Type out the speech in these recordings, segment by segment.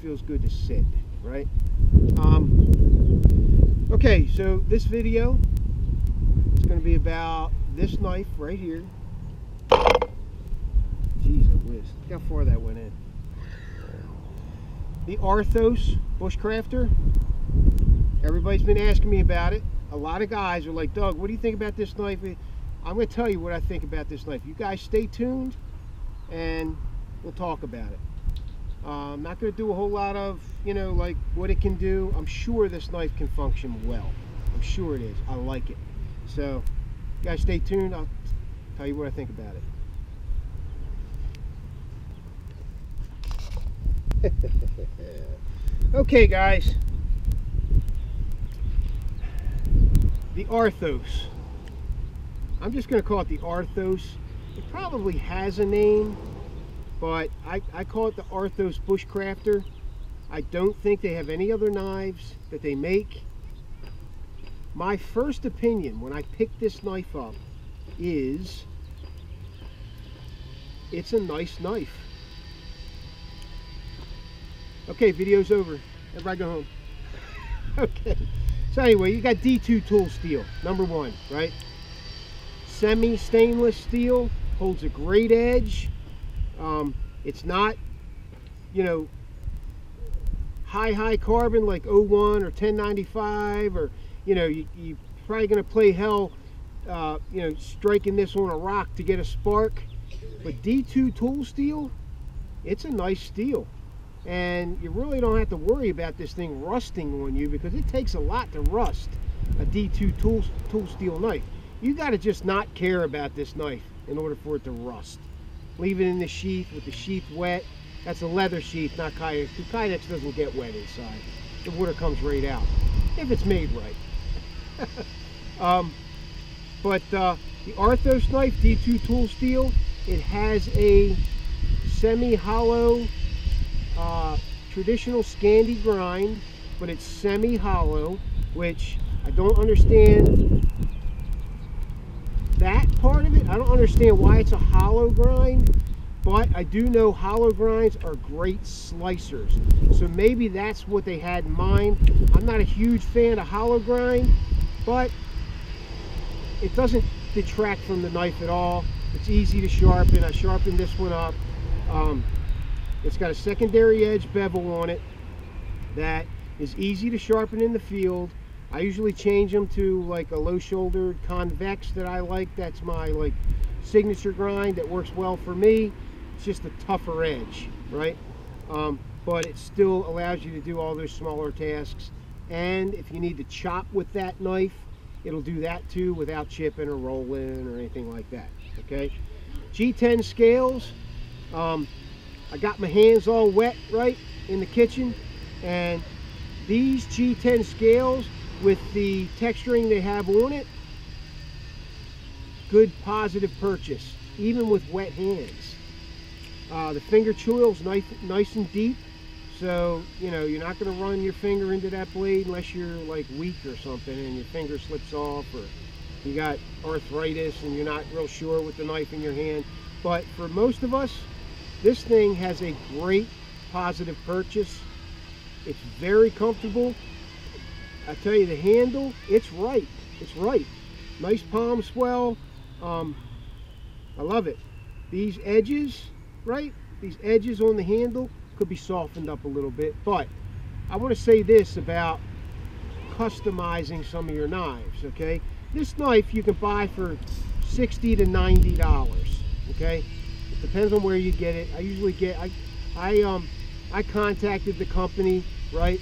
feels good to sit, right? Okay, so this video is going to be about this knife right here. Jeez, I whiz. Look how far that went in. The Arthos Bushcrafter. Everybody's been asking me about it. A lot of guys are like, Doug, what do you think about this knife? I'm going to tell you what I think about this knife. You guys stay tuned and we'll talk about it. I'm not going to do a whole lot of, you know, like what it can do. I'm sure this knife can function well. I'm sure it is. I like it. So, you guys stay tuned. I'll tell you what I think about it. Okay, guys. The Arthos. I'm just going to call it the Arthos. It probably has a name, but I call it the Arthos Bushcrafter. I don't think they have any other knives that they make. My first opinion when I picked this knife up is it's a nice knife. Okay, video's over. Everybody go home. Okay. So anyway, you got D2 tool steel, number one, right? Semi-stainless steel, holds a great edge. It's not, you know, high carbon like 01 or 1095, or, you know, you're probably going to play hell, you know, striking this on a rock to get a spark. But D2 tool steel, it's a nice steel. And you really don't have to worry about this thing rusting on you, because it takes a lot to rust a D2 tool steel knife. You got to just not care about this knife in order for it to rust. Leave it in the sheath with the sheath wet. That's a leather sheath, not Kydex. The Kydex doesn't get wet inside. The water comes right out, if it's made right. But the Arthos knife, D2 tool steel, it has a semi-hollow traditional Scandi grind, but it's semi-hollow, which I don't understand that part of it. I don't understand why it's a hollow grind, but I do know hollow grinds are great slicers, so maybe that's what they had in mind. I'm not a huge fan of hollow grind, but it doesn't detract from the knife at all. It's easy to sharpen. I sharpened this one up. It's got a secondary edge bevel on it that is easy to sharpen in the field. I usually change them to like a low-shouldered convex that I like. That's my like signature grind that works well for me. It's just a tougher edge, right? But it still allows you to do all those smaller tasks. And if you need to chop with that knife, it'll do that too without chipping or rolling or anything like that. Okay, G10 scales. I got my hands all wet, right, in the kitchen, and these G10 scales with the texturing they have on it, good positive purchase, even with wet hands. The finger choil's nice and deep, so you know you're not going to run your finger into that blade unless you're like weak or something and your finger slips off, or you got arthritis and you're not real sure with the knife in your hand. But for most of us, this thing has a great positive purchase. It's very comfortable. I tell you, the handle, it's right. It's right. Nice palm swell. I love it. These edges, right? These edges on the handle could be softened up a little bit. But I want to say this about customizing some of your knives, okay? This knife you can buy for $60 to $90, okay? It depends on where you get it. I usually get, I contacted the company, right?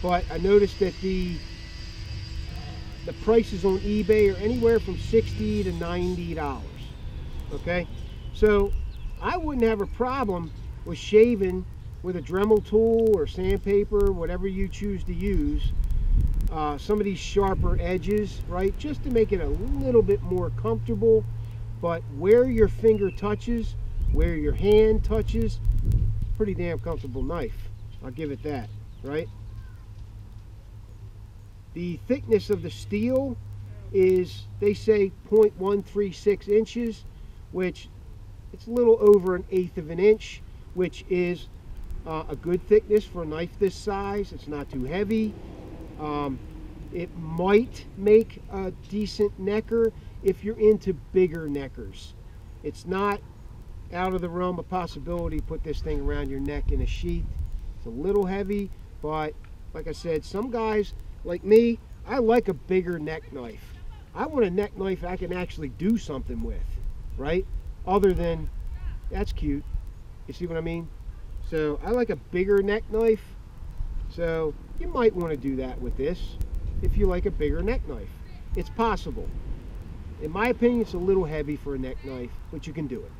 But I noticed that the prices on eBay are anywhere from $60 to $90, okay? So I wouldn't have a problem with shaving with a Dremel tool or sandpaper, whatever you choose to use, some of these sharper edges, right? Just to make it a little bit more comfortable. But where your finger touches, where your hand touches, pretty damn comfortable knife. I'll give it that, right? The thickness of the steel is, they say, 0.136 inches, which it's a little over 1/8 of an inch, which is a good thickness for a knife this size. It's not too heavy. It might make a decent necker if you're into bigger neckers. It's not out of the realm of possibility to put this thing around your neck in a sheath. It's a little heavy, but like I said, some guys like me, I like a bigger neck knife. I want a neck knife I can actually do something with, right? Other than, that's cute. You see what I mean? So I like a bigger neck knife. So you might want to do that with this if you like a bigger neck knife. It's possible. In my opinion, it's a little heavy for a neck knife, but you can do it.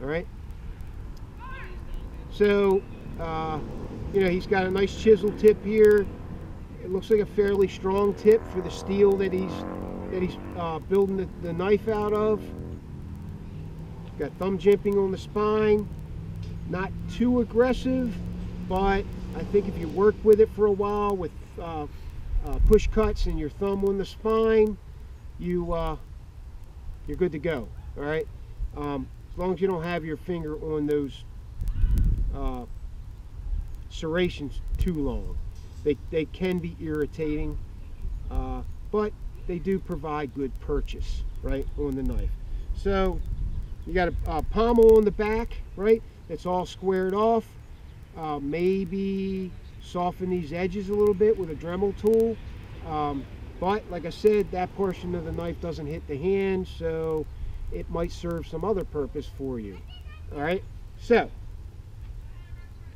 All right. So, you know, he's got a nice chisel tip here. It looks like a fairly strong tip for the steel that he's building the knife out of. Got thumb jimping on the spine. Not too aggressive, but I think if you work with it for a while with push cuts and your thumb on the spine, you're good to go. All right. As long as you don't have your finger on those serrations too long. They can be irritating, but they do provide good purchase, right, on the knife. So you got a pommel on the back, right? It's all squared off. Maybe soften these edges a little bit with a Dremel tool. But like I said, that portion of the knife doesn't hit the hand, so it might serve some other purpose for you. All right, so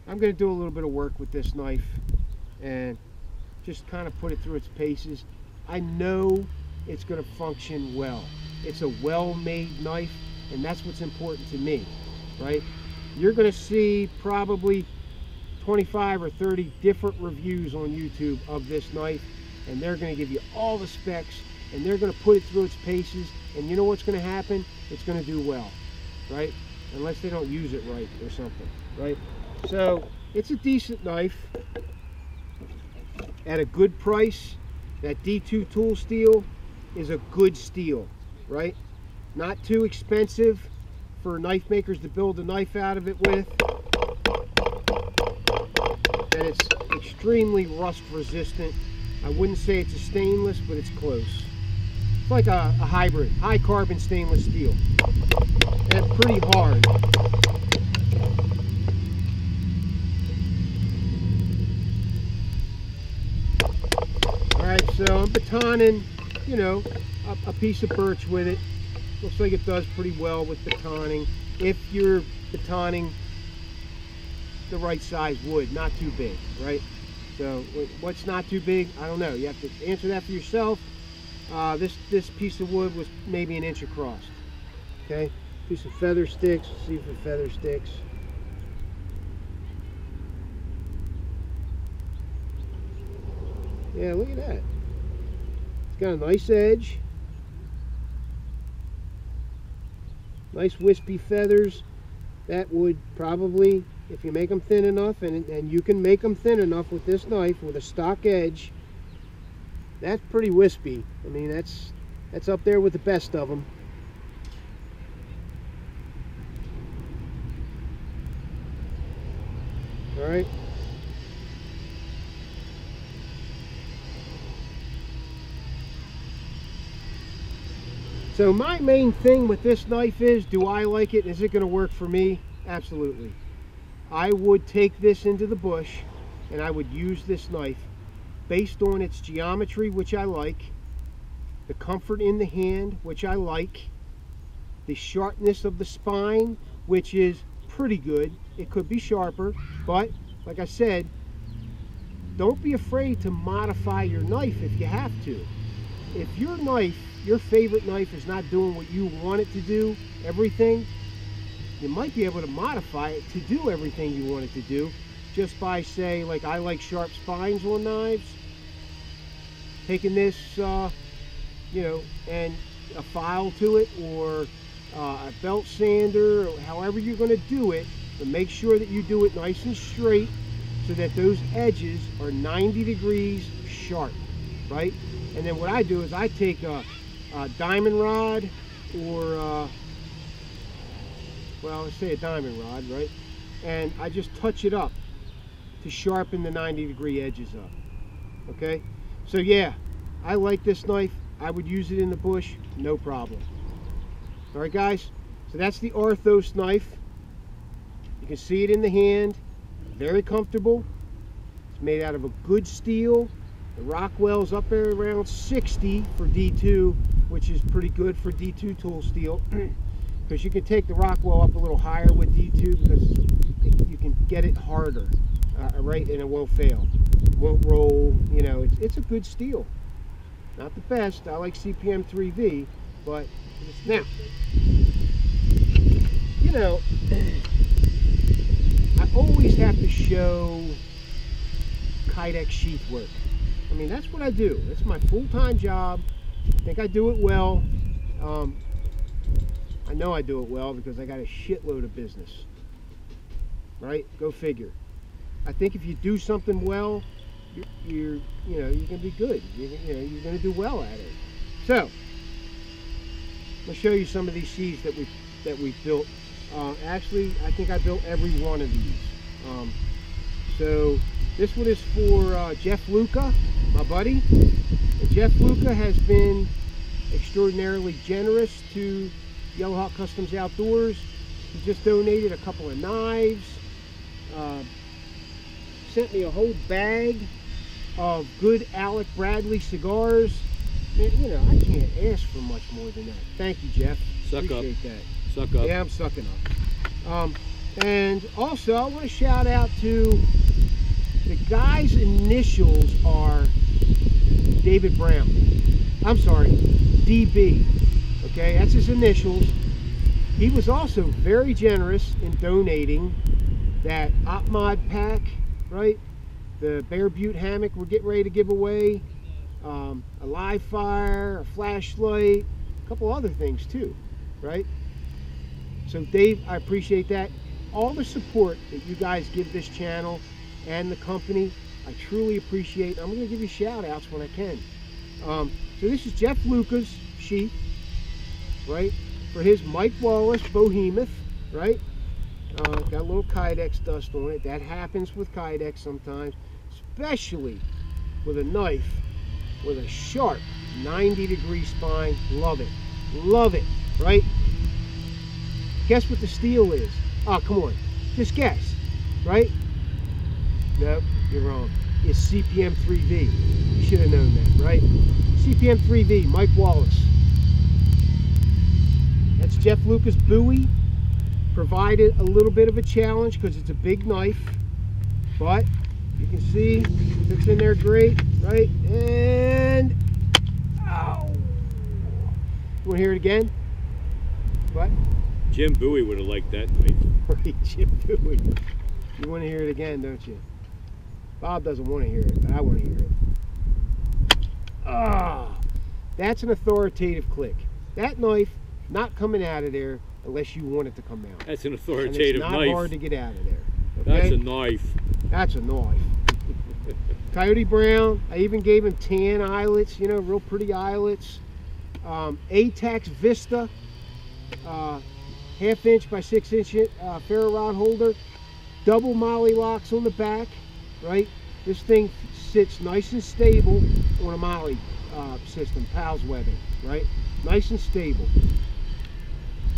I'm going to do a little bit of work with this knife and just kind of put it through its paces. I know it's going to function well. It's a well-made knife, and that's what's important to me, right? You're going to see probably 25 or 30 different reviews on YouTube of this knife, and they're going to give you all the specs, and they're going to put it through its paces, and you know what's going to happen? It's going to do well, right? Unless they don't use it right or something, right? So it's a decent knife at a good price. That D2 tool steel is a good steel, right? Not too expensive for knife makers to build a knife out of it with. And it's extremely rust resistant. I wouldn't say it's a stainless, but it's close. It's like a hybrid, high carbon stainless steel. And it's pretty hard. Alright, so I'm batoning, you know, a piece of birch with it. Looks like it does pretty well with batoning. If you're batoning the right size wood, not too big, right? So what's not too big? I don't know. You have to answer that for yourself. This piece of wood was maybe 1 inch across. Okay, do some feather sticks. See if the feather sticks. Yeah, look at that. It's got a nice edge. Nice wispy feathers. That would probably, if you make them thin enough, and you can make them thin enough with this knife with a stock edge, that's pretty wispy. I mean, that's up there with the best of them. All right. So my main thing with this knife is, do I like it? Is it going to work for me? Absolutely. I would take this into the bush and I would use this knife based on its geometry, which I like, the comfort in the hand, which I like, the sharpness of the spine, which is pretty good. It could be sharper, but like I said, don't be afraid to modify your knife if you have to. If your knife, your favorite knife, is not doing what you want it to do, everything, you might be able to modify it to do everything you want it to do, just by, say, like I like sharp spines on knives, taking this, you know, and a file to it, or a belt sander, or however you're going to do it, but make sure that you do it nice and straight so that those edges are 90 degrees sharp, right? And then what I do is I take a diamond rod, or well, let's say a diamond rod, right? And I just touch it up to sharpen the 90-degree edges up. Okay, so yeah, I like this knife. I would use it in the bush, no problem. All right, guys, so that's the Arthos knife. You can see it in the hand, very comfortable. It's made out of a good steel. The Rockwell's up there around 60 for D2, which is pretty good for D2 tool steel, because you can take the Rockwell up a little higher with D2 because you can get it harder, right, and it won't fail. It won't roll, you know, it's a good steel. Not the best. I like CPM 3V, but now, you know, I always have to show Kydex sheath work. I mean, that's what I do. That's my full-time job. I think I do it well. I know I do it well because I got a shitload of business. Right? Go figure. I think if you do something well, you're gonna be good. You're gonna do well at it. So, I'll show you some of these sheaths that we built. Actually, I think I built every one of these. So this one is for Jeff Luca, my buddy. And Jeff Luca has been extraordinarily generous to Yellow Hawk Customs Outdoors. He just donated a couple of knives, sent me a whole bag of good Alec Bradley cigars. Man, you know, I can't ask for much more than that. Thank you, Jeff. Appreciate that. Suck up. Yeah, I'm sucking up. And also, I want to shout out to the guy's initials are David Brown. I'm sorry, DB. Okay, that's his initials. He was also very generous in donating that OpMod pack, right? The Bear Butte hammock we're getting ready to give away, a live fire, a flashlight, a couple other things too, right? So Dave, I appreciate that. All the support that you guys give this channel and the company, I truly appreciate. I'm going to give you shout outs when I can. So this is Jeff Luca's sheath, right? For his Mike Wallace Behemoth, right? Got a little Kydex dust on it. That happens with Kydex sometimes, especially with a knife with a sharp 90-degree spine. Love it. Love it, right? Guess what the steel is? Oh, come on. Just guess, right? Nope, you're wrong. It's CPM 3V. You should have known that, right? CPM 3V, Mike Wallace. That's Jeff Luca's Bowie. Provided a little bit of a challenge because it's a big knife, but you can see it's in there great, right? And ow! You want to hear it again? What? Jim Bowie would have liked that knife. Right, Jim Bowie. You want to hear it again, don't you? Bob doesn't want to hear it, but I want to hear it. Ah, that's an authoritative click. That knife not coming out of there unless you want it to come out. That's an authoritative knife. It's not hard to get out of there. Okay? That's a knife. That's a knife. Coyote Brown, I even gave him tan eyelets, you know, real pretty eyelets. ATAX Vista, 1/2 inch by 6 inch ferro rod holder. Double molly locks on the back, right? This thing sits nice and stable on a molly system, Pals webbing, right? Nice and stable.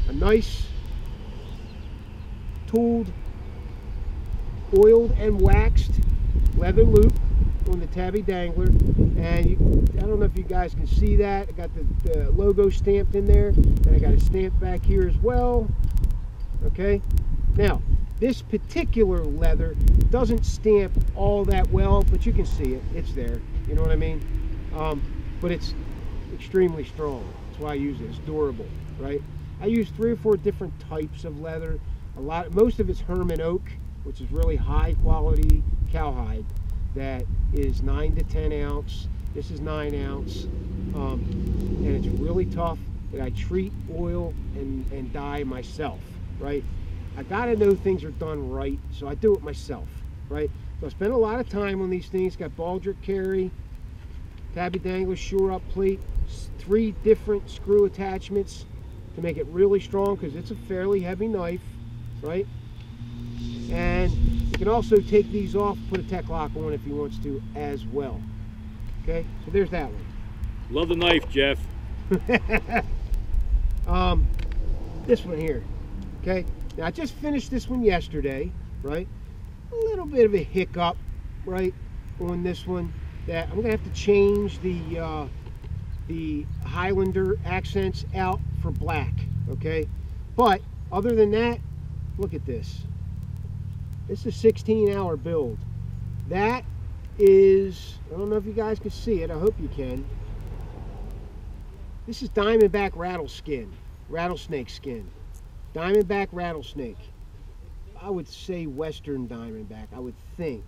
A nice tooled, oiled and waxed leather loop on the tabby dangler, and I don't know if you guys can see that. I got the logo stamped in there, and I got it stamped back here as well. Okay, now this particular leather doesn't stamp all that well, but you can see it. It's there. You know what I mean? But it's extremely strong. That's why I use it. It's durable, right? I use 3 or 4 different types of leather. Most of it's Herman oak, which is really high quality cowhide. That is 9 to 10 ounce. This is 9 ounce, and it's really tough. That I treat, oil, and dye myself, right? I gotta know things are done right, so I do it myself, right? So I spend a lot of time on these things. Got baldric carry, tabby dangler, shore up plate, 3 different screw attachments to make it really strong because it's a fairly heavy knife, right? And you can also take these off, put a tech lock on if he wants to as well. Okay, so there's that one. Love the knife, Jeff. This one here. Okay, now I just finished this one yesterday, right? A little bit of a hiccup, right, on this one, that I'm gonna have to change the Highlander accents out for black. Okay, but other than that, look at this. This is a 16-hour build. That is, I don't know if you guys can see it. I hope you can. This is Diamondback rattlesnake skin. Diamondback rattlesnake. I would say Western Diamondback, I would think.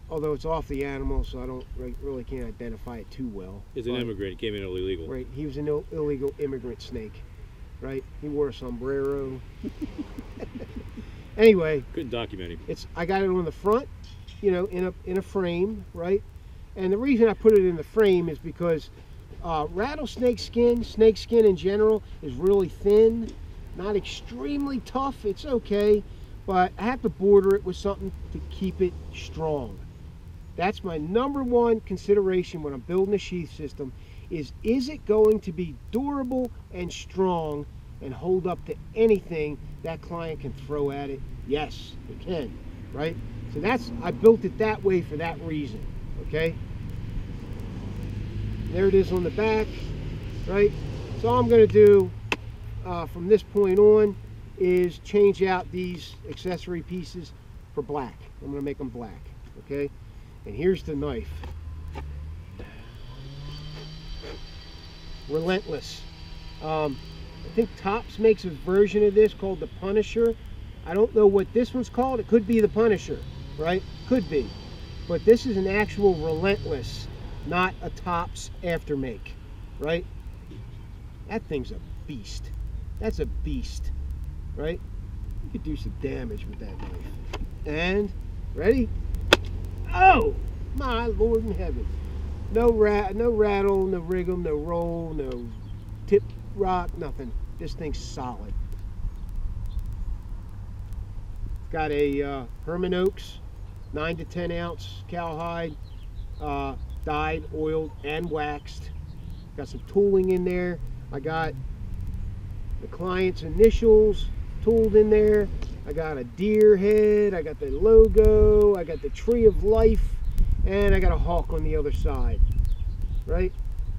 Although it's off the animal, so I don't really can't identify it too well. He's an immigrant. He came in illegal. Right, he was an illegal immigrant snake. Right, he wore a sombrero. Anyway, couldn't document him. I got it on the front, you know, in a frame, right? And the reason I put it in the frame is because rattlesnake skin, snake skin in general, is really thin, not extremely tough. It's okay, but I have to border it with something to keep it strong. That's my #1 consideration when I'm building a sheath system. Is it going to be durable and strong and hold up to anything that client can throw at it? Yes, it can, right? So I built it that way for that reason, okay? There it is on the back, right? So all I'm gonna do from this point on is change out these accessory pieces for black. I'm gonna make them black, okay? And here's the knife. Relentless. I think Tops makes a version of this called the Punisher. I don't know what this one's called. It could be the Punisher, right? Could be. But this is an actual Relentless, not a Tops aftermake, right? That thing's a beast. That's a beast, right? You could do some damage with that knife. And, ready? Oh, my Lord in heaven. No rattle, no wriggle, no roll, no tip rock, nothing. This thing's solid. It's got a Herman Oaks 9 to 10 ounce cowhide, dyed, oiled, and waxed. Got some tooling in there. I got the client's initials tooled in there. I got a deer head. I got the logo. I got the tree of life. And I got a hawk on the other side, right?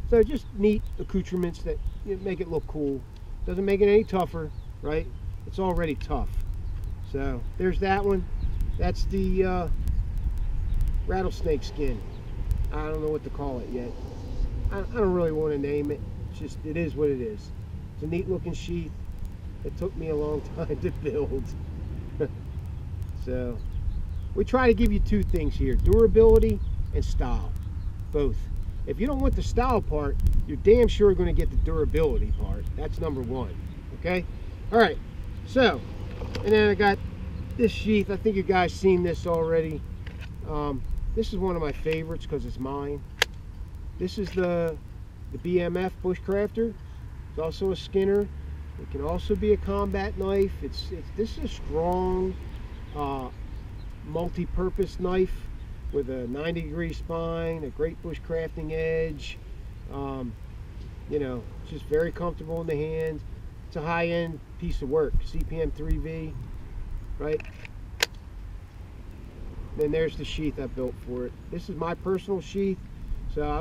So just neat accoutrements that make it look cool. Doesn't make it any tougher, right? It's already tough. So there's that one. That's the rattlesnake skin. I don't know what to call it yet. I don't really want to name it. It's just, it is what it is. It's a neat looking sheath. It took me a long time to build. So we try to give you two things here: durability and style, both. If you don't want the style part, you're damn sure going to get the durability part. That's #1, okay? All right, so, and then I got this sheath. I think you guys seen this already. This is one of my favorites because it's mine. This is the BMF Bushcrafter. It's also a Skinner. It can also be a combat knife. This is a strong, multi-purpose knife with a 90-degree spine, a great bushcrafting edge. You know, it's just very comfortable in the hand. It's a high-end piece of work. CPM 3V, right? Then there's the sheath I built for it. This is my personal sheath. So I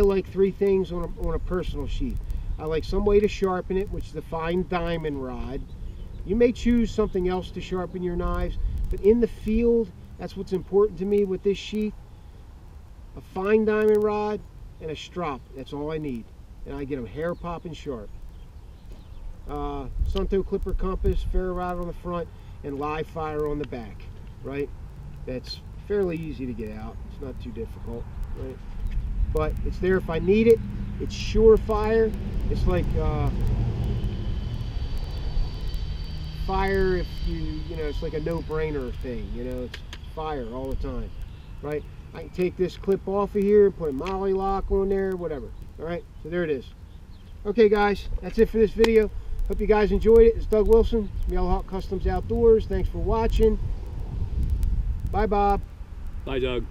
like three things on a personal sheath. I like some way to sharpen it, which is the fine diamond rod. You may choose something else to sharpen your knives, but in the field, that's what's important to me with this sheath. A fine diamond rod and a strop. That's all I need. And I get them hair popping sharp. Sunto clipper compass, ferro rod on the front, and live fire on the back, right? That's fairly easy to get out. It's not too difficult, right? But it's there if I need it. It's surefire. It's like fire if you know, it's like a no-brainer thing, you know, it's fire all the time, right? I can take this clip off of here, put a molly lock on there, whatever. All right, so there it is. Okay guys, that's it for this video. Hope you guys enjoyed it. It's Doug Wilson, Yellowhawk Customs Outdoors. Thanks for watching. Bye, Bob. Bye, Doug.